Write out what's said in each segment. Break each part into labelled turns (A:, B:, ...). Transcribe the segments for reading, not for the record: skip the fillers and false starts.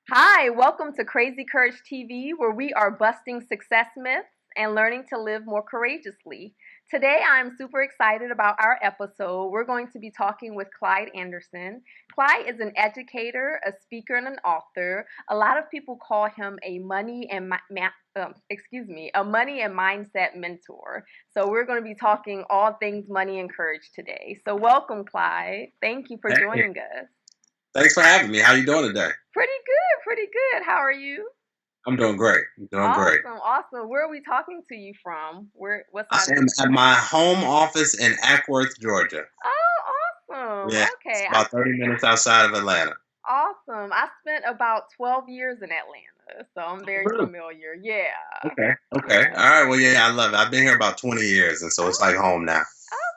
A: Hi, welcome to Crazy Courage TV, where we are busting success myths and learning to live more courageously. Today, I'm super excited about our episode. We're going to be talking with Clyde Anderson. Clyde is an educator, a speaker, and an author. A lot of people call him a money and a money and mindset mentor. So we're going to be talking all things money and courage today. So welcome, Clyde. Thank you for
B: Hey,
A: joining us.
B: thanks for having me. How you doing today?
A: Pretty good, pretty good. How are you?
B: I'm doing great. I'm doing great.
A: Awesome, awesome. Where are we talking to you from? What
B: I
A: side of
B: am
A: the
B: at my home office in Ackworth, Georgia.
A: Oh, awesome.
B: Yeah, it's
A: Okay.
B: about 30 minutes outside of Atlanta.
A: Awesome. I spent about 12 years in Atlanta, so I'm very
B: Really?
A: familiar. Yeah.
B: Okay. Okay.
A: Yeah.
B: All right. Well, yeah, I love it. I've been here about 20 years, and so it's like home now.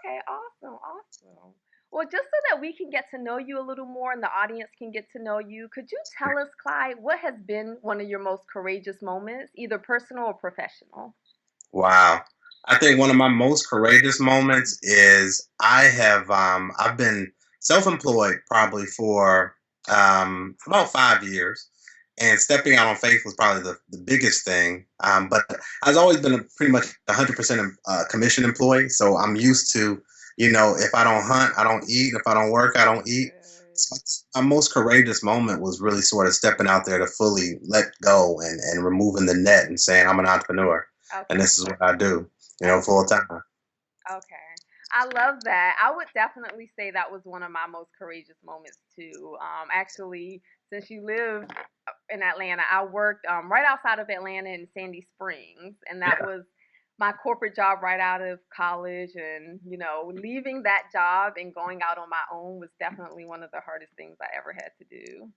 A: Okay, awesome, awesome. Well, just so that we can get to know you a little more and the audience can get to know you, could you tell us, Clyde, what has been one of your most courageous moments, either personal or professional?
B: Wow. I think one of my most courageous moments is I've been self-employed probably for about 5 years, and stepping out on faith was probably the biggest thing. But I've always been pretty much 100% commission employee, so I'm used to, if I don't hunt, I don't eat. If I don't work, I don't eat. So my most courageous moment was really sort of stepping out there to fully let go and removing the net and saying, I'm an entrepreneur and
A: Okay.
B: this is what I do,
A: Okay.
B: full time.
A: Okay. I love that. I would definitely say that was one of my most courageous moments too. Actually, since you live in Atlanta, I worked right outside of Atlanta in Sandy Springs, and that
B: Yeah.
A: was my corporate job right out of college. And leaving that job and going out on my own was definitely one of the hardest things I ever had to do.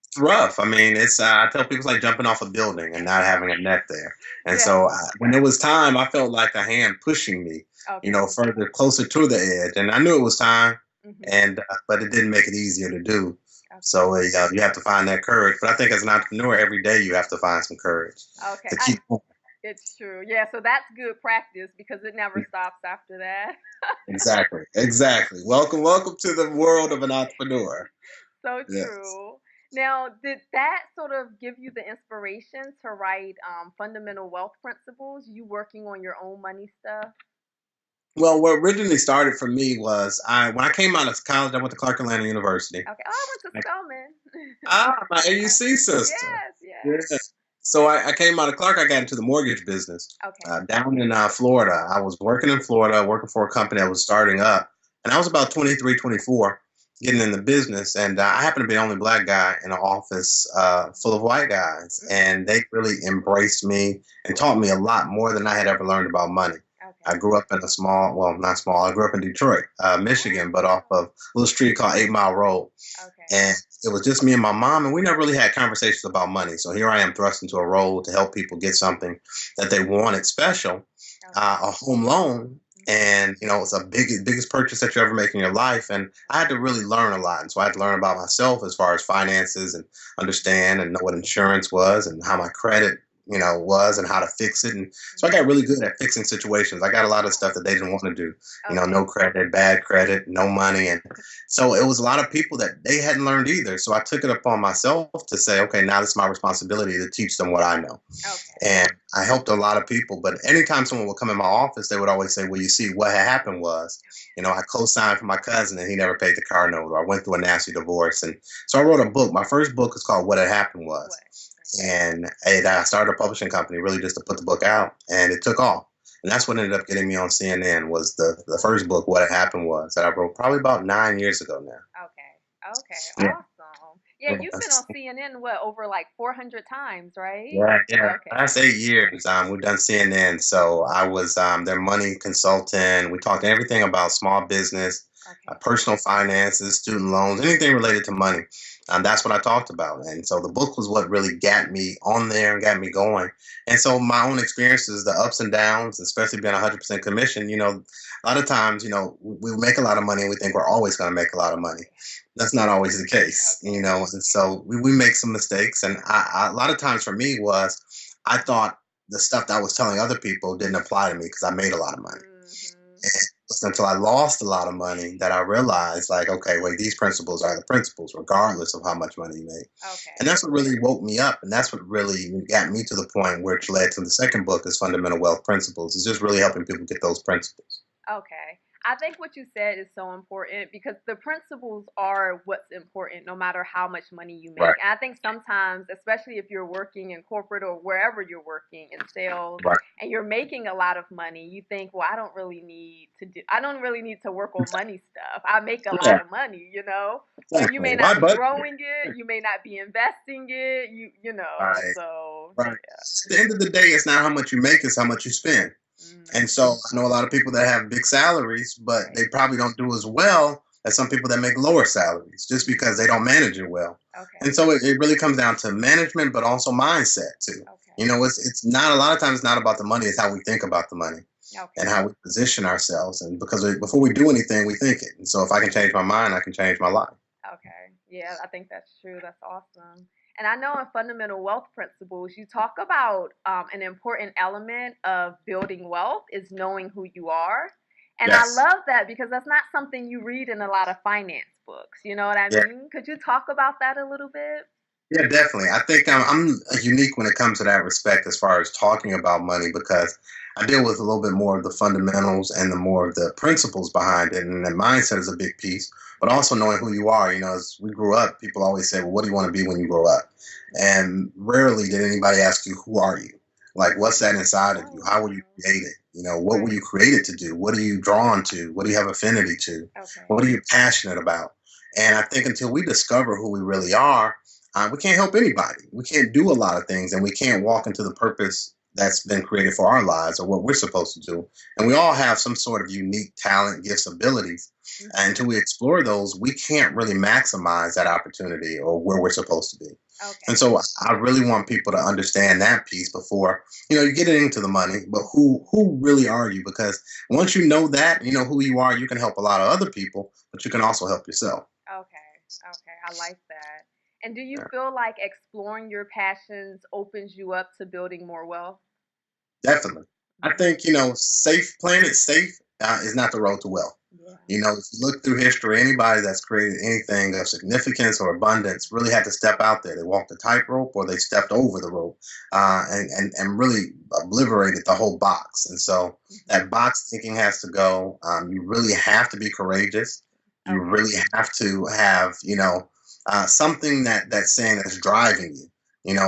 B: It's rough. I mean, I tell people it's like jumping off a building and not having a net there. And
A: Yeah.
B: so when it was time, I felt like a hand pushing me,
A: Okay.
B: further closer to the edge. And I knew it was time,
A: Hmm.
B: and but it didn't make it easier to do.
A: Okay.
B: So you have to find that courage. But I think as an entrepreneur, every day you have to find some courage
A: Okay.
B: to keep going.
A: It's true. Yeah. So that's good practice because it never stops after that.
B: Exactly. Exactly. Welcome to the world of an entrepreneur.
A: So
B: Yes.
A: true. Now, did that sort of give you the inspiration to write Fundamental Wealth Principles? You working on your own money stuff?
B: Well, what originally started for me was when I came out of college, I went to Clark Atlanta University.
A: Okay. Oh, I went to Spelman.
B: My AUC sister.
A: Yes,
B: Yeah.
A: yes.
B: So I came out of Clark. I got into the mortgage business
A: Okay.
B: down in Florida. I was working in Florida, working for a company that was starting up. And I was about 23, 24, getting in the business. And I happened to be the only black guy in an office full of white guys. And they really embraced me and taught me a lot more than I had ever learned about money. I
A: Okay.
B: grew up in a small, well, not small, I grew up in Detroit, Michigan, but off of a little street called 8 Mile Road.
A: Okay.
B: And it was just me and my mom, and we never really had conversations about money. So here I am thrust into a role to help people get something that they wanted special,
A: Okay.
B: a home loan. And it's a biggest purchase that you ever make in your life, and I had to really learn a lot. And so I had to learn about myself as far as finances and understand and know what insurance was and how my credit was and how to fix it. And so I got really good at fixing situations. I got a lot of stuff that they didn't want to do,
A: Okay.
B: no credit, bad credit, no money. And so it was a lot of people that they hadn't learned either. So I took it upon myself to say, okay, now it's my responsibility to teach them what I know.
A: Okay.
B: And I helped a lot of people. But anytime someone would come in my office, they would always say, well, you see, what had happened was, I co-signed for my cousin and he never paid the car note, or I went through a nasty divorce. And so I wrote a book. My first book is called What Had Happened Was.
A: What?
B: And I started a publishing company really just to put the book out, and it took off. And that's what ended up getting me on CNN was the first book, What Had Happened Was, that I wrote probably about 9 years ago now.
A: Okay. Okay.
B: Yeah.
A: Awesome. Yeah, you've been on CNN over like 400 times, right?
B: Yeah, yeah.
A: Okay.
B: Last 8 years, we've done CNN. So I was their money consultant. We talked everything about small business,
A: Okay.
B: personal finances, student loans, anything related to money. That's what I talked about. And so the book was what really got me on there and got me going. And so my own experiences, the ups and downs, especially being 100% commission, a lot of times, we make a lot of money and we think we're always going to make a lot of money. That's not always the case,
A: Okay.
B: and so we make some mistakes. And a lot of times for me was, I thought the stuff that I was telling other people didn't apply to me because I made a lot of money.
A: Mm-hmm.
B: And it wasn't until I lost a lot of money that I realized, like, okay, wait, these principles are the principles, regardless of how much money you make. And
A: Okay.
B: that's what really woke me up. And that's what really got me to the point which led to the second book is Fundamental Wealth Principles. It's just really helping people get those principles.
A: Okay. I think what you said is so important because the principles are what's important no matter how much money you make.
B: Right,
A: And I think sometimes, especially if you're working in corporate or wherever you're working in sales
B: right.
A: and you're making a lot of money, you think, well, I don't really need to work on money stuff. I make a lot
B: Yeah,
A: of money, you know? But you
B: exactly.
A: may
B: Why
A: not be
B: budget?
A: growing it, you may not be investing it,
B: Right,
A: so
B: right. At the end of the day, it's not how much you make, it's how much you spend. And so
A: mm,
B: I know a lot of people that have big salaries, but
A: right.
B: they probably don't do as well as some people that make lower salaries just because they don't manage it well. And
A: Okay.
B: so it really comes down to management, but also mindset too.
A: Okay.
B: It's not a lot of times it's not about the money, it's how we think about the money and
A: Okay.
B: how we position ourselves. And because before we do anything, we think it. And so if I can change my mind, I can change my life.
A: Okay. Yeah, I think that's true. That's awesome. And I know in fundamental wealth principles, you talk about an important element of building wealth is knowing who you are. And I
B: Yes.
A: love that because that's not something you read in a lot of finance books. You know what I
B: Yeah.
A: mean? Could you talk about that a little bit?
B: Yeah, definitely. I think I'm unique when it comes to that respect as far as talking about money because I deal with a little bit more of the fundamentals and the more of the principles behind it. And that mindset is a big piece, but also knowing who you are. As we grew up, people always say, well, what do you want to be when you grow up? And rarely did anybody ask you, who are you? Like, what's that inside of you?
A: Oh,
B: How were you
A: wow.
B: created? What were
A: Right.
B: you created to do? What are you drawn to? What do you have affinity to?
A: Okay.
B: What are you passionate about? And I think until we discover who we really are, we can't help anybody. We can't do a lot of things, and we can't walk into the purpose that's been created for our lives or what we're supposed to do. And we all have some sort of unique talent, gifts, abilities. And
A: Hmm.
B: until we explore those, we can't really maximize that opportunity or where we're supposed to be. And
A: Okay.
B: so I really want people to understand that piece before, you get into the money, but who really are you? Because once you know that, you know who you are, you can help a lot of other people, but you can also help yourself.
A: Okay. Okay. I like that. And do you
B: Yeah.
A: feel like exploring your passions opens you up to building more wealth?
B: Definitely. I
A: Mhm.
B: think, playing it safe is not the road to wealth.
A: Yeah.
B: If you look through history, anybody that's created anything of significance or abundance really had to step out there. They walked the tightrope or they stepped over the rope and really obliterated the whole box. And so that
A: Mhm.
B: box thinking has to go. You really have to be courageous. You
A: Okay.
B: really have to have, something that's saying that's driving you.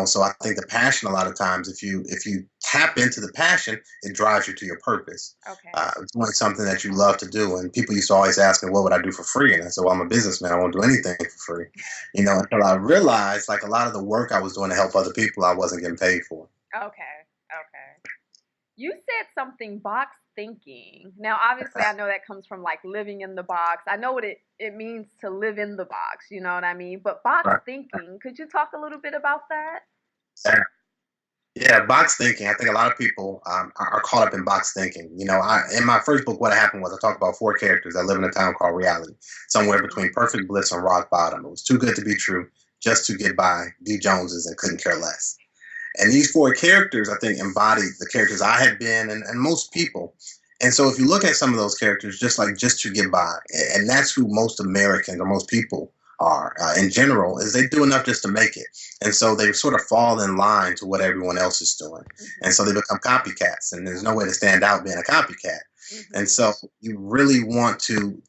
B: So I think the passion a lot of times, if you tap into the passion, it drives you to your purpose.
A: Okay.
B: Doing something that you love to do. And people used to always ask me, what would I do for free? And I said, well, I'm a businessman. I won't do anything for free. Until I realized like a lot of the work I was doing to help other people, I wasn't getting paid for.
A: Okay. Okay. You said something box thinking. Now, obviously, I know that comes from like living in the box. I know what it means to live in the box, you know what I mean? But box
B: Right.
A: thinking, could you talk a little bit about that?
B: Yeah. Yeah, box thinking. I think a lot of people are caught up in box thinking. In my first book, what happened was I talked about four characters that live in a town called reality, somewhere between perfect bliss and rock bottom. It was too good to be true, just to get by. D. Joneses and couldn't care less. And these four characters, I think, embody the characters I had been and most people. And so if you look at some of those characters, just like just to get by, and that's who most Americans or most people are in general, is they do enough just to make it. And so they sort of fall in line to what everyone else is doing. And so
A: Hmm.
B: they become copycats, and there's no way to stand out being a copycat. And
A: Hmm.
B: so you really want to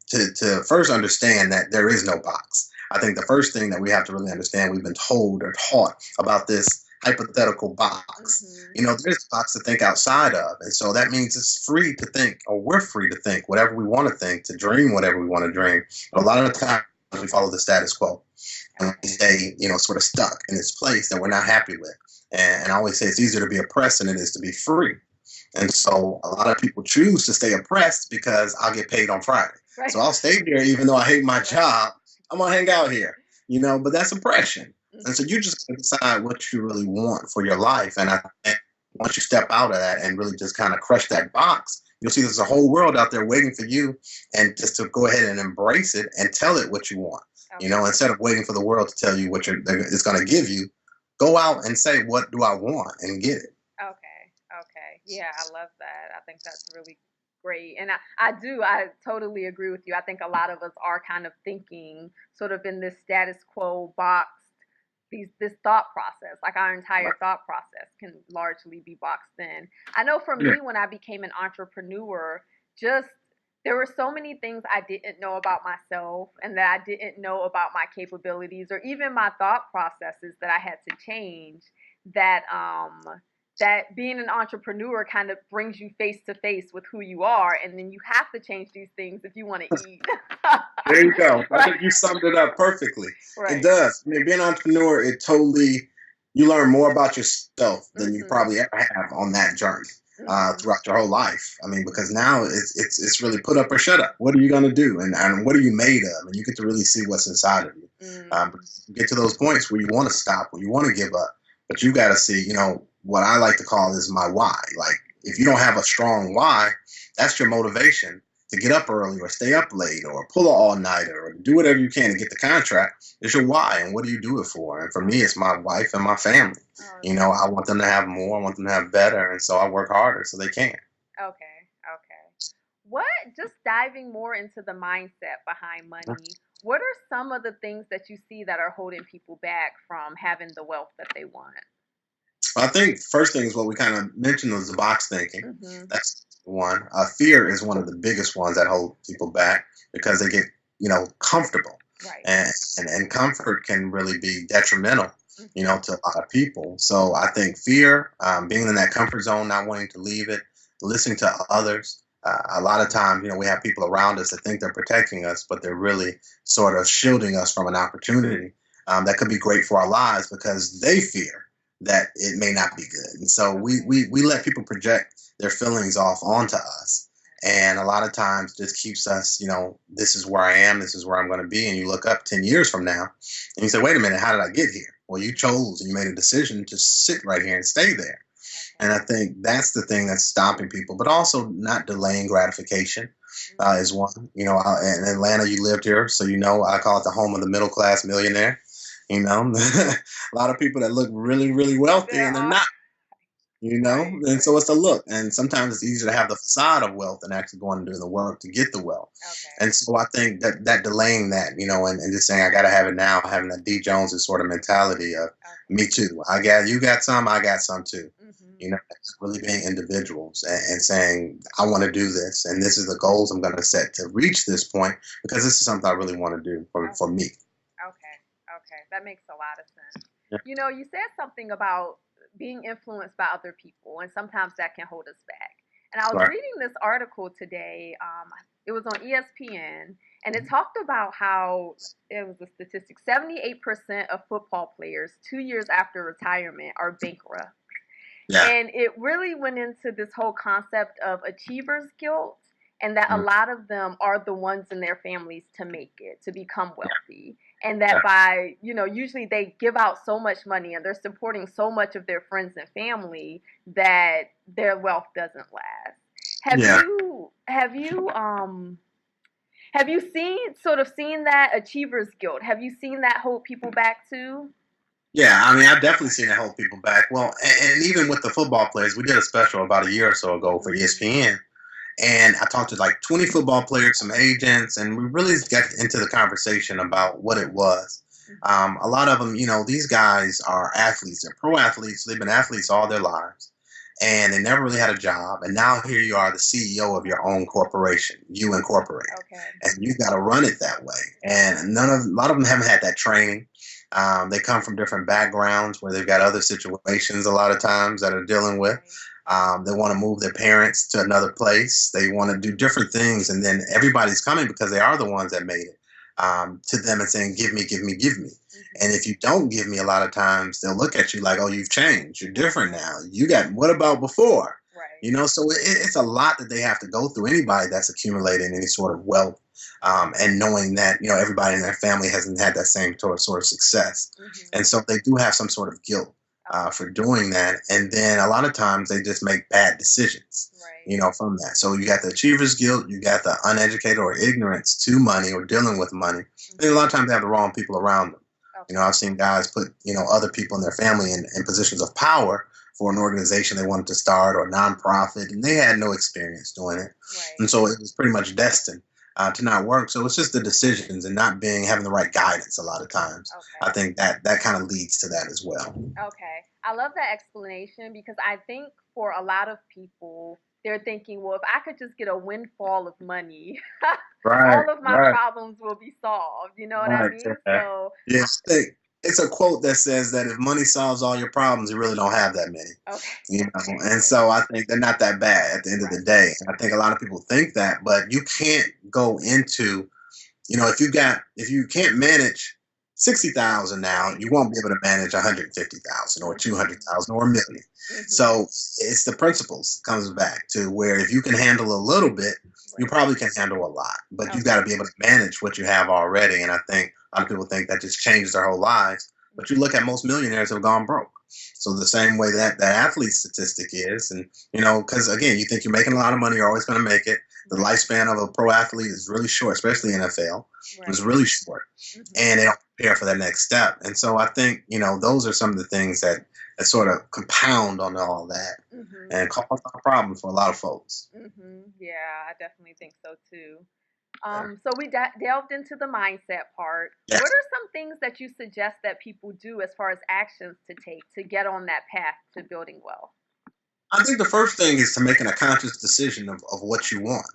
B: first understand that there is no box. I think the first thing that we have to really understand, we've been told or taught about this hypothetical box.
A: Hmm.
B: There's a box to think outside of. And so that means it's free to think, or we're free to think whatever we want to think, to dream whatever we want to dream. But a lot of the time, we follow the status quo and we
A: Okay.
B: stay, sort of stuck in this place that we're not happy with. And I always say it's easier to be oppressed than it is to be free. And
A: Hmm.
B: so a lot of people choose to stay oppressed because I'll get paid on Friday.
A: Right.
B: So I'll stay here even though I hate my
A: Right.
B: job. I'm gonna hang out here, but that's oppression. And so
A: Hmm.
B: you just gotta decide what you really want for your life. And I think once you step out of that and really just kind of crush that box, you'll see there's a whole world out there waiting for you, and just to go ahead and embrace it and tell it what you want.
A: Okay.
B: Instead of waiting for the world to tell you what it's going to give you, go out and say, what do I want, and get it.
A: Okay. Okay. Yeah, I love that. I think that's really great. And I totally agree with you. I think a lot of us are kind of thinking sort of in this status quo boxed this thought process. Like our entire
B: Right.
A: thought process can largely be boxed in. I know for
B: Yeah.
A: me when I became an entrepreneur, just there were so many things I didn't know about myself and that I didn't know about my capabilities or even my thought processes that I had to change that that being an entrepreneur kind of brings you face to face with who you are, and then you have to change these things if you want to eat.
B: There you go. I
A: Right,
B: think you summed it up perfectly. It
A: right.
B: does. I mean, being an entrepreneur, it totally, you learn more about yourself than you
A: Mhm.
B: probably ever have on that journey
A: Mhm.
B: throughout your whole life. I mean, because now it's really put up or shut up. What are you going to do, and what are you made of? And you get to really see what's inside of you.
A: Mm.
B: You get to those points where you want to stop, where you want to give up, but you got to see, what I like to call is my why. Like, if you don't have a strong why, that's your motivation to get up early or stay up late or pull an all nighter or do whatever you can to get the contract. It's your why, and what do you do it for? And for me, it's my wife and my family.
A: Oh,
B: I want them to have more, I want them to have better, and so I work harder so they can.
A: okay, okay. What, just diving more into the mindset behind money, what are some of the things that you see that are holding people back from having the wealth that they want?
B: I think first thing is what we kind of mentioned was the box thinking.
A: Mhm.
B: That's one. Fear is one of the biggest ones that hold people back because they get comfortable,
A: Right.
B: and comfort can really be detrimental,
A: Mhm.
B: to a lot of people. So I think fear, being in that comfort zone, not wanting to leave it, listening to others. A lot of times, we have people around us that think they're protecting us, but they're really sort of shielding us from an opportunity that could be great for our lives because they fear that it may not be good. And so
A: Okay.
B: we let people project their feelings off onto us. And a lot of times just keeps us, this is where I am, this is where I'm going to be. And you look up 10 years from now and you say, wait a minute, how did I get here? Well, you chose and you made a decision to sit right here and stay there. And
A: Okay.
B: I think that's the thing that's stopping people, but also not delaying gratification is
A: Mhm.
B: one. In Atlanta, you lived here, so I call it the home of the middle class millionaire. A lot of people that look really, really wealthy
A: There
B: and they're
A: are.
B: not.
A: Right,
B: And so
A: right.
B: it's the look. And sometimes it's easier to have the facade of wealth than actually going and doing the work to get the wealth.
A: Okay.
B: And so I think that delaying that, and just saying I gotta have it now, having that D Jones sort of mentality of
A: Okay.
B: me too. You got some, I got some too.
A: Mhm.
B: It's really being individuals and saying, I want to do this and this is the goals I'm gonna set to reach this point because this is something I really want to do for
A: Okay.
B: me.
A: Okay. Okay. That makes a lot of sense.
B: Yeah.
A: You said something about being influenced by other people, and sometimes that can hold us back. And I was
B: Right.
A: reading this article today. It was on ESPN, and it talked about how it was a statistic 78% of football players 2 years after retirement are bankrupt.
B: Yeah.
A: And it really went into this whole concept of achievers guilt and that a
B: Mm,
A: lot of them are the ones in their families to make it, to become wealthy. And that
B: yeah.
A: by, usually they give out so much money and they're supporting so much of their friends and family that their wealth doesn't last. Have
B: Yeah.
A: you have you have you seen that achievers guilt? Have you seen that hold people back too?
B: Yeah, I mean, I've definitely seen it hold people back. Well, and even with the football players, we did a special about a year or so ago for
A: Mhm.
B: ESPN, and I talked to like 20 football players, some agents, and we really got into the conversation about what it was.
A: Mhm.
B: A lot of them, these guys are athletes. They're pro athletes. They've been athletes all their lives, and they never really had a job. And now here you are, the CEO of your own corporation, you incorporated,
A: Okay.
B: and you got to run it that way. And a lot of them haven't had that training. They come from different backgrounds where they've got other situations a lot of times that are dealing with.
A: Right.
B: They want to move their parents to another place. They want to do different things. And then everybody's coming because they are the ones that made it to them and saying, give me, give me, give me. And
A: Mhm.
B: if you don't give me a lot of times, they'll look at you like, oh, you've changed. You're different
A: Okay.
B: now. What about before?
A: Right.
B: So it's a lot that they have to go through. Anybody that's accumulating any sort of wealth and knowing that, everybody in their family hasn't had that same sort of success. And
A: Mhm.
B: so they do have some sort of guilt
A: Okay.
B: for doing that. And then a lot of times they just make bad decisions,
A: Right.
B: from that. So you got the achiever's guilt, you got the uneducated or ignorance to money or dealing with money. And a lot of
A: Mhm.
B: times they have the wrong people around them.
A: Okay.
B: I've seen guys put, other people in their family in positions of power for an organization they wanted to start or a nonprofit, and they had no experience doing it,
A: Right.
B: and so it was pretty much destined to not work. So it's just the decisions and not being having the right guidance. A lot of times, I
A: Okay.
B: think that kind of leads to that as well.
A: Okay. I love that explanation because I think for a lot of people, they're thinking, well, if I could just get a windfall of money,
B: Right,
A: all of my
B: right.
A: problems will be solved. You know what I
B: Right.
A: mean?
B: Yeah.
A: So,
B: Yes. It's a quote that says that if money solves all your problems, you really don't have that many.
A: okay.
B: You know,
A: Okay.
B: and
A: Good.
B: so I think they're not that bad at the end of the
A: Right.
B: day. And I think a lot of people think that, but you can't go into, if you can't manage 60,000 now,
A: Right.
B: you won't be able to manage 150,000 or
A: Mhm.
B: 200,000 or a million.
A: Mhm.
B: So it's the principles comes back to where if you can handle a little bit, you
A: Right.
B: probably can handle a lot, but you've got to
A: Okay.
B: be able to manage what you have already. And I think a lot of people think that just changes their whole lives. But you
A: Mhm.
B: look at most millionaires have gone broke. So the same way that athlete statistic is, and because again, you think you're making a lot of money, you're always going to make it. The
A: Right.
B: lifespan of a pro athlete is really short, especially NFL. It's
A: Right.
B: really short, and
A: Mhm.
B: they don't prepare for that next step. And so I think those are some of the things that sort of compound on all that
A: Mhm.
B: and cause a problem for a lot of folks.
A: Yeah, I definitely think so too.
B: Yeah.
A: So we delved into the mindset part. What
B: Yes.
A: are some things that you suggest that people do as far as actions to take to get on that path to building wealth?
B: I think the first thing is to making a conscious decision of what you want.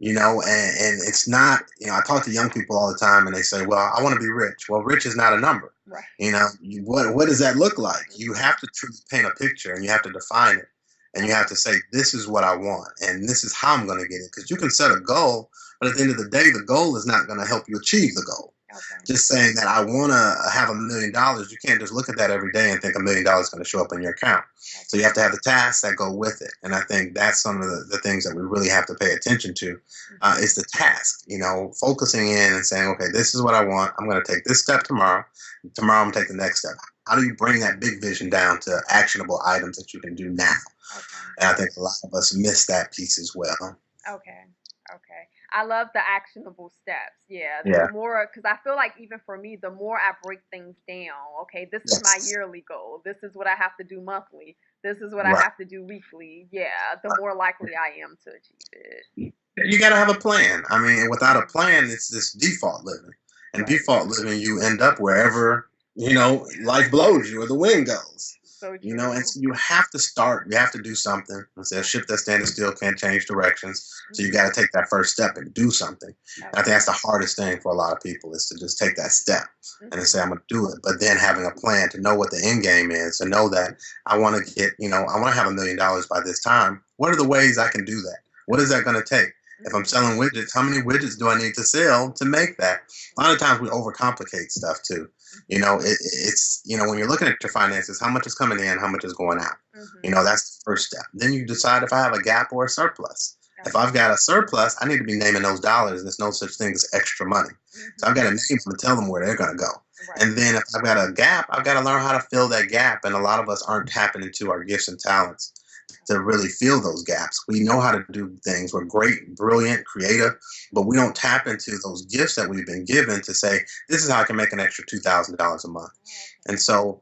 B: And it's not, I talk to young people all the time and they say, well, I want to be rich. Well, rich is not a number.
A: Right.
B: What does that look like? You
A: Mhm.
B: have to truly paint a picture and you have to define it. And you have
A: Okay.
B: to say, this is what I want and this is how I'm going to get it. Because you can set a goal, but at the end of the day, the goal is not going to help you achieve the goal.
A: Okay.
B: Just saying that I want to have $1 million, you can't just look at that every day and think $1 million is going to show up in your account. So you
A: Okay.
B: have to have the tasks that go with it. And I think that's some of the things that we really have to pay attention to
A: Mhm.
B: is the task, focusing in and saying, okay, this is what I want. I'm going to take this step tomorrow. Tomorrow I'm going to take the next step. How do you bring that big vision down to actionable items that you can do now?
A: Okay.
B: And I think a lot of us miss that piece as well.
A: Okay. Okay. I love the actionable steps. Yeah. The
B: Yeah.
A: more, because I feel like even for me, the more I break things down, okay, this is my
B: Yes.
A: yearly goal. This is what I have to do monthly. This is what I
B: Right.
A: have to do weekly. Yeah. The more likely I am to achieve it.
B: You got to have a plan. I mean, without a
A: Mhm.
B: plan, it's this default living. And
A: Right.
B: default living, you end up wherever, life blows you or the wind goes.
A: So
B: And
A: true.
B: so you have to start, you have to do something. It says ship that's standing still can't change directions. So you
A: Mhm.
B: got to take that first step and do something. And I think
A: Okay.
B: that's the hardest thing for a lot of people is to just take that step and to say,
A: Mhm.
B: I'm going to do it. But then having a plan to know what the end game is, to know that I want to get, I want to have $1 million by this time. What are the ways I can do that? What is that
A: Okay.
B: going to take? If I'm
A: Mhm.
B: selling widgets, how many widgets do I need to sell to make that? A lot of times we overcomplicate stuff too.
A: Mhm.
B: It's when you're looking at your finances, how much is coming in, how much is going out.
A: Mhm.
B: That's the first step. Then you decide if I have a gap or a surplus. If I've
A: Okay.
B: got a surplus, I need to be naming those dollars. There's no such thing as extra money. So I've got to
A: Mhm.
B: name them and tell them where they're going to go.
A: Right.
B: And then if I've got a gap, I've got to learn how to fill that gap. And a lot of us aren't tapping into our gifts and talents to
A: Okay.
B: really fill those gaps. We know how to do things. We're great, brilliant, creative, but we don't tap into those gifts that we've been given to say, this is how I can make an extra $2,000 a month.
A: Oh,
B: And
A: okay.
B: so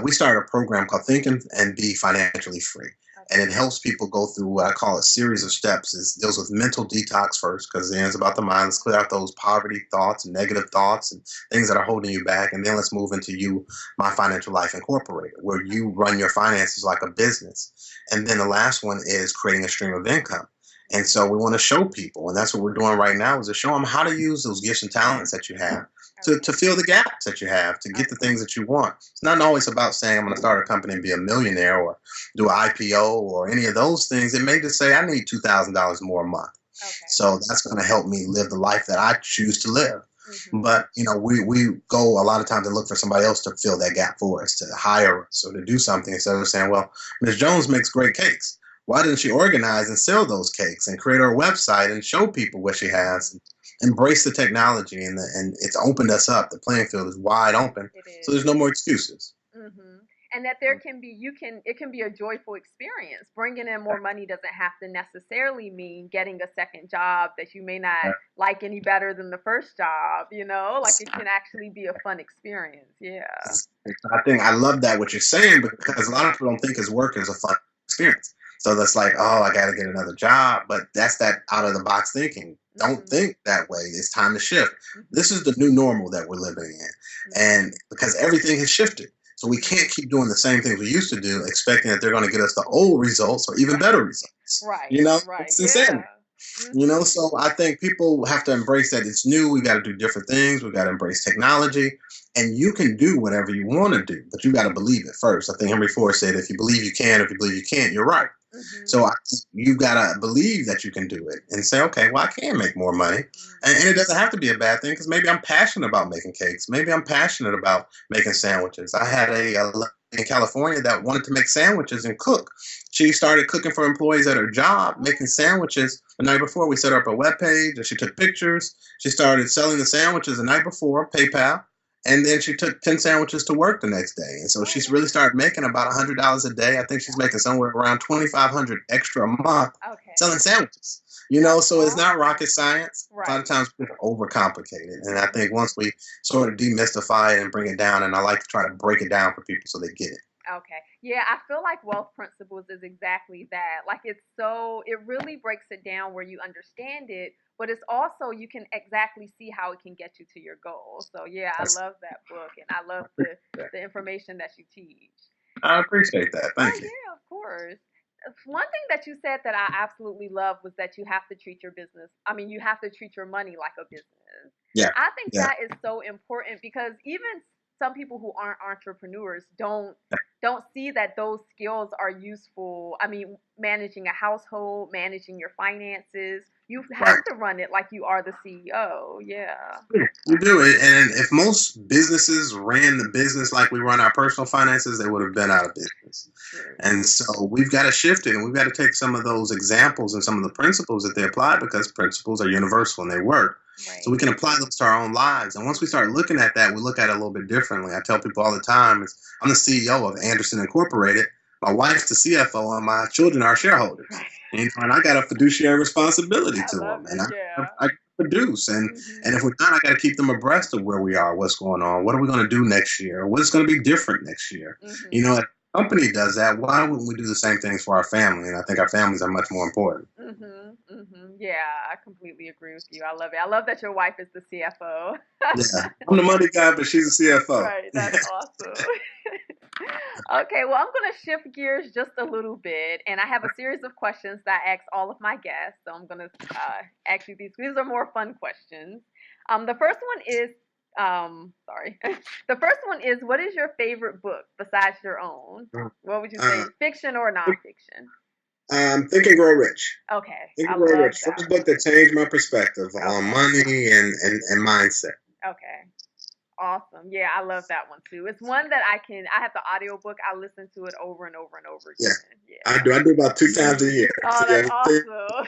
B: we started a program called Think and Be Financially Free. And it
A: Okay.
B: helps people go through what I call a series of steps. It deals with mental detox first, because then it's about the mind. Let's clear out those poverty thoughts and negative thoughts and things that are holding you back. And then let's move into My Financial Life Incorporated, where you
A: Okay.
B: run your finances like a business. And then the last one is creating a stream of income. And
A: Mhm.
B: so we want to show people, and that's what we're doing right now, is to show them how to use those gifts and talents that you have to
A: Okay.
B: fill the gaps that you have to get the
A: Okay.
B: things that you want. It's not always about saying I'm going to start a company and be a millionaire or do an IPO or any of those things. It may just say I need $2,000 more a month.
A: Okay.
B: So that's going to help me live the life that I choose to live.
A: Mhm.
B: But we go a lot of times to look for somebody else to fill that gap for us, to hire us or to do something instead of saying, well, Ms. Jones makes great cakes. Why didn't she organize and sell those cakes and create her website and show people what she has?
A: Mhm.
B: And embrace the technology and it's opened us up. The playing field is wide open,
A: It
B: so
A: is.
B: there's no more excuses.
A: Mhm. And that there can be it can be a joyful experience. Bringing in more money doesn't have to necessarily mean getting a second job that you may not like any better than the first job, you know? Like it can actually be a fun experience. Yeah.
B: I think I love that what you're saying, because a lot of people don't think his work is a fun experience. So that's like, oh, I got to get another job. But that's that out of the box thinking. Don't think that way. It's time to shift. This is the new normal that we're living in. And because everything has shifted. So we can't keep doing the same things we used to do, expecting that they're going to get us the old results or even better results.
A: Right.
B: You know,
A: Right.
B: it's insanity. You know, so I think people have to embrace that it's new. We got to do different things. We got to embrace technology, and you can do whatever you want to do, but you got to believe it first. I think Henry Ford said, "If you believe you can, if you believe you can't, you're right." So you got to believe that you can do it and say, okay, well, I can make more money. And it doesn't have to be a bad thing, because maybe I'm passionate about making cakes. Maybe I'm passionate about making sandwiches. I had a lady in California that wanted to make sandwiches and cook. She started cooking for employees at her job, making sandwiches the night before. We set her up a webpage and she took pictures. She started selling the sandwiches the night before, PayPal. And then she took 10 sandwiches to work the next day. And so she's really started making about $100 a day. I think she's making somewhere around $2,500 extra a month selling sandwiches. You know, so it's not rocket science. A lot of times people overcomplicate it. And I think once we sort of demystify it and bring it down, and I like to try to break it down for people so they get it.
A: Okay. Yeah, I feel like wealth principles is exactly that. Like it really breaks it down where you understand it, but it's also you can exactly see how it can get you to your goal. So yeah, I love that book, and I love the information that you teach.
B: I appreciate that. Thank you.
A: Yeah, of course. One thing that you said that I absolutely love was that you have to treat your business. I mean, you have to treat your money like a business.
B: Yeah.
A: I think that is so important, because even some people who aren't entrepreneurs don't see that those skills are useful. I mean, managing a household, managing your finances, you have to run it like you are the CEO. Yeah.
B: You do it. And if most businesses ran the business like we run our personal finances, they would have been out of business. And so we've got to shift it, and we've got to take some of those examples and some of the principles that they apply, because principles are universal and they work. So we can apply those to our own lives. And once we start looking at that, we look at it a little bit differently. I tell people all the time, I'm the CEO of Anderson Incorporated. My wife's the CFO, and my children are shareholders. And I got a fiduciary responsibility to them. And I produce. And if we're not, I got to keep them abreast of where we are, what's going on, what are we going to do next year, what's going to be different next year. You know, if a company does that, why wouldn't we do the same things for our family? And I think our families are much more important.
A: Yeah, I completely agree with you. I love it. I love that your wife is the CFO.
B: Yeah, I'm the money guy, but she's the CFO.
A: Right, that's awesome. Okay, well, I'm going to shift gears just a little bit, and I have a series of questions that I ask all of my guests. So I'm going to ask you these. These are more fun questions. The first one is, the first one is, what is your favorite book besides your own? What would you say, fiction or nonfiction?
B: Think and Grow Rich.
A: Okay.
B: Think and Grow Rich. First book that changed my perspective on money and mindset.
A: Okay. Awesome. Yeah, I love that one too. It's one that I have the audiobook. I listen to it over and over and over again.
B: Yeah. I do about 2 times a year.
A: Oh, that's awesome.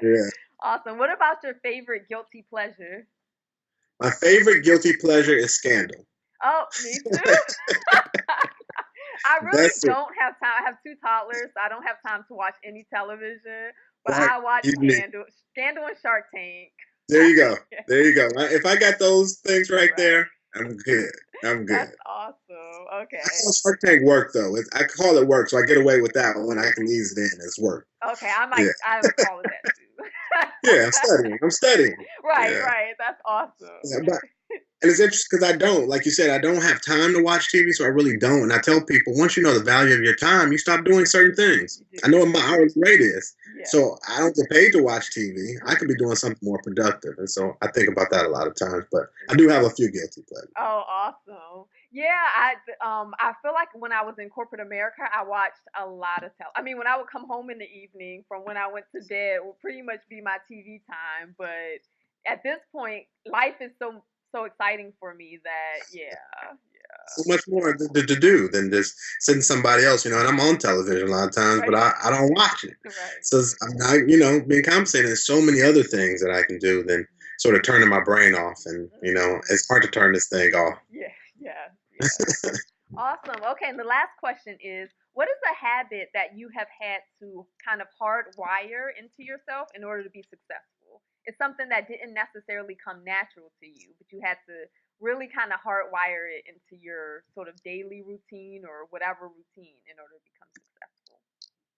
B: Yeah.
A: Awesome. What about your favorite guilty pleasure?
B: My favorite guilty pleasure is Scandal.
A: Oh, me too. I really don't have time. I have 2 toddlers. So I don't have time to watch any television. But I watch Scandal and Shark Tank.
B: There you go. There you go. If I got those things right there, I'm good. I'm good.
A: That's awesome. Okay.
B: I know Shark Tank work though. I call it work, so I get away with that one. I can ease it in as work.
A: Okay, I would call it that too.
B: Yeah, I'm studying.
A: Right. That's awesome.
B: Yeah, and it's interesting because I don't, like you said, I don't have time to watch TV, so I really don't. And I tell people, once you know the value of your time, you stop doing certain things. I know what my hourly rate is, so I don't get paid to watch TV. I could be doing something more productive, and so I think about that a lot of times. But I do have a few guilty pleasures.
A: Oh, awesome! Yeah, I feel like when I was in corporate America, I watched a lot of I mean, when I would come home in the evening from when I went to bed, would pretty much be my TV time. But at this point, life is so exciting for me that
B: so much more to do than just sitting somebody else, and I'm on television a lot of times, but I don't watch it. So I'm not, being compensated. There's so many other things that I can do than sort of turning my brain off, and it's hard to turn this thing off.
A: Yeah. Awesome. Okay, and the last question is, what is a habit that you have had to kind of hardwire into yourself in order to be successful? It's something that didn't necessarily come natural to you, but you had to really kind of hardwire it into your sort of daily routine or whatever routine in order to become successful.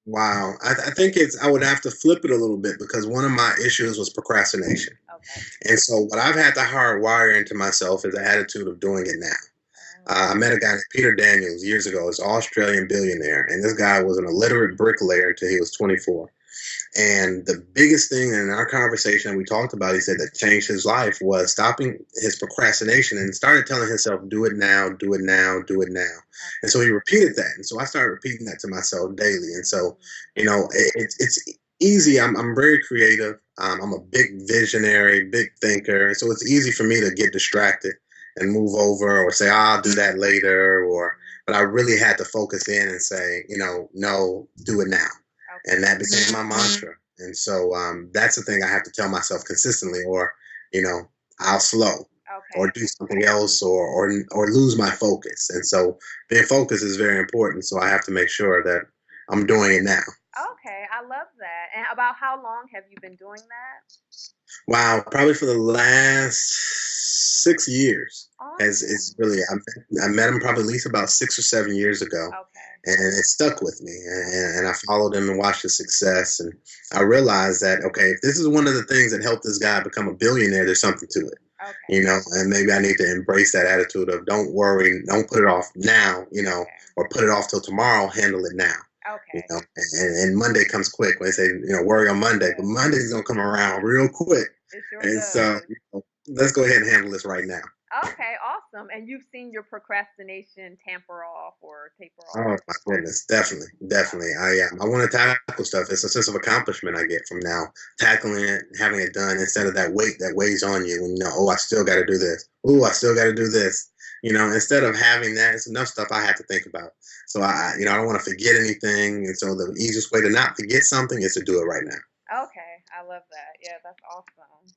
B: Wow. I think I would have to flip it a little bit because one of my issues was procrastination.
A: Okay.
B: And so what I've had to hardwire into myself is the attitude of doing it now. I met a guy named Peter Daniels years ago. He's an Australian billionaire. And this guy was an illiterate bricklayer until he was 24. And the biggest thing in our conversation we talked about, he said that changed his life was stopping his procrastination and started telling himself, do it now, do it now, do it now. And so he repeated that. And so I started repeating that to myself daily. And so, it's easy. I'm very creative. I'm a big visionary, big thinker. So it's easy for me to get distracted and move over or say, I'll do that later. But I really had to focus in and say, no, do it now. And that became my mantra. And so that's the thing I have to tell myself consistently, or I'll slow, or do something else, or lose my focus. And so being focused is very important. So I have to make sure that I'm doing it now.
A: Okay, I love that. And about how long have you been doing that?
B: Wow, probably for the last 6 years. As
A: Awesome.
B: it's really, I met him probably at least about 6 or 7 years ago,
A: Okay.
B: and it stuck with me. And I followed him and watched his success, and I realized that okay, if this is one of the things that helped this guy become a billionaire, there's something to it.
A: Okay.
B: And maybe I need to embrace that attitude of don't worry, don't put it off now,
A: Okay.
B: or put it off till tomorrow. Handle it now.
A: Okay.
B: And Monday comes quick. When they say, worry on Monday, but Monday's gonna come around real quick.
A: It sure
B: And
A: does.
B: so, let's go ahead and handle this right now.
A: Okay, awesome. And you've seen your procrastination tamper off or taper
B: Oh
A: off.
B: my goodness, definitely, definitely. I want to tackle stuff. It's a sense of accomplishment I get from now tackling it, having it done instead of that weight that weighs on you. And oh, I still got to do this. Oh, I still got to do this. Instead of having that, it's enough stuff I have to think about. So I don't want to forget anything. And so the easiest way to not forget something is to do it right now.
A: Okay, I love that. Yeah, that's awesome.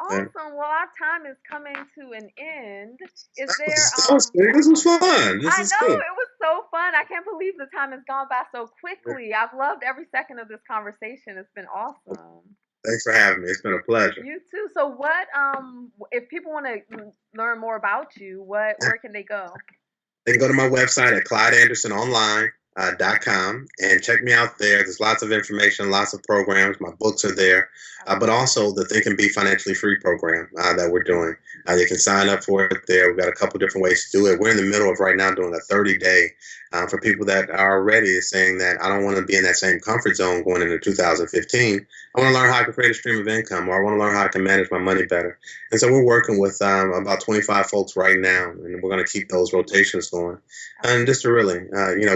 B: Yeah.
A: Awesome. Well, our time is coming to an end. Is there
B: That was great. This was fun. This
A: I
B: is
A: know
B: cool.
A: it was so fun. I can't believe the time has gone by so quickly. I've loved every second of this conversation. It's been awesome.
B: Thanks for having me. It's been a pleasure.
A: You too. So what if people want to learn more about you, where can they go?
B: They can go to my website at ClydeAndersonOnline.com and check me out there. There's lots of information, lots of programs. My books are there, but also the Think and Be Financially Free program that we're doing. They can sign up for it there. We've got a couple different ways to do it. We're in the middle of right now doing a 30-day for people that are already saying that I don't want to be in that same comfort zone going into 2015. I want to learn how I can create a stream of income, or I want to learn how I can manage my money better. And so we're working with about 25 folks right now, and we're going to keep those rotations going. And just to really,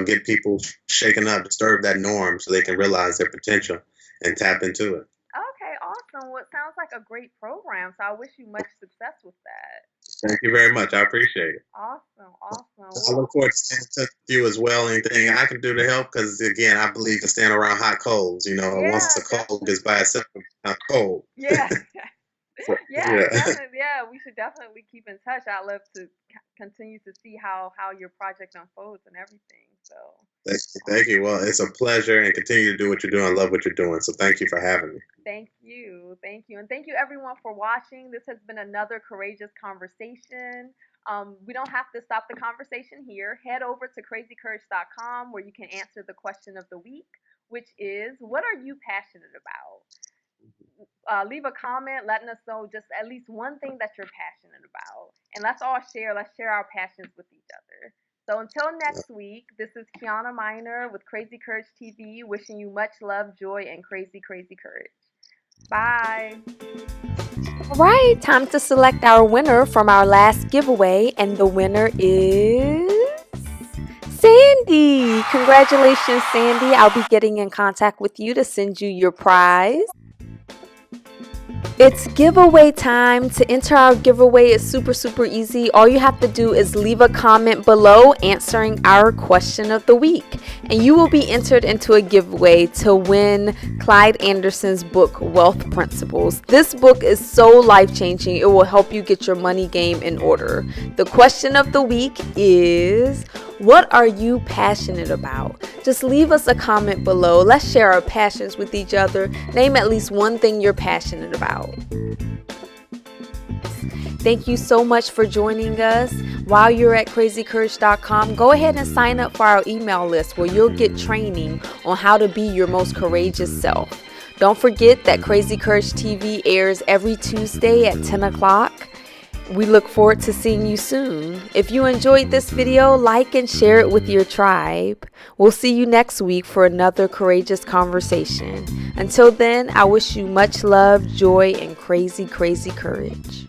B: get people shaken up, disturb that norm so they can realize their potential and tap into it.
A: Okay, awesome. Well, it sounds like a great program. So I wish you much success with that.
B: Thank you very much. I appreciate it.
A: Awesome, awesome.
B: I look forward to staying in touch with you as well. Anything I can do to help, because again, I believe in staying around hot coals. Once the cold gets by itself, it's not cold.
A: Yeah.
B: So,
A: Yeah, definitely. Yeah, we should definitely keep in touch. I'd love to continue to see how your project unfolds and everything. So
B: Thank you. Well, it's a pleasure, and continue to do what you're doing. I love what you're doing. So thank you for having me.
A: thank you, and thank you everyone for watching. This has been another courageous conversation. We don't have to stop the conversation here. Head over to crazycourage.com where you can answer the question of the week, which is, what are you passionate about? Leave a comment letting us know just at least one thing that you're passionate about. And let's all share. Let's share our passions with each other. So until next week, this is Kiana Miner with Crazy Courage TV, wishing you much love, joy, and crazy, crazy courage. Bye. All right, time to select our winner from our last giveaway. And the winner is Sandy. Congratulations, Sandy. I'll be getting in contact with you to send you your prize. It's giveaway time. To enter our giveaway is super easy. All you have to do is leave a comment below answering our question of the week, and you will be entered into a giveaway to win Clyde Anderson's book, Wealth Principles. This book is so life-changing. It will help you get your money game in order. The question of the week is, What are you passionate about? Just leave us a comment below. Let's share our passions with each other. Name at least one thing you're passionate about. Thank you so much for joining us. While you're at crazycourage.com, go ahead and sign up for our email list where you'll get training on how to be your most courageous self. Don't forget that Crazy Courage TV airs every Tuesday at 10 o'clock. We look forward to seeing you soon. If you enjoyed this video, like and share it with your tribe. We'll see you next week for another courageous conversation. Until then, I wish you much love, joy, and crazy, crazy courage.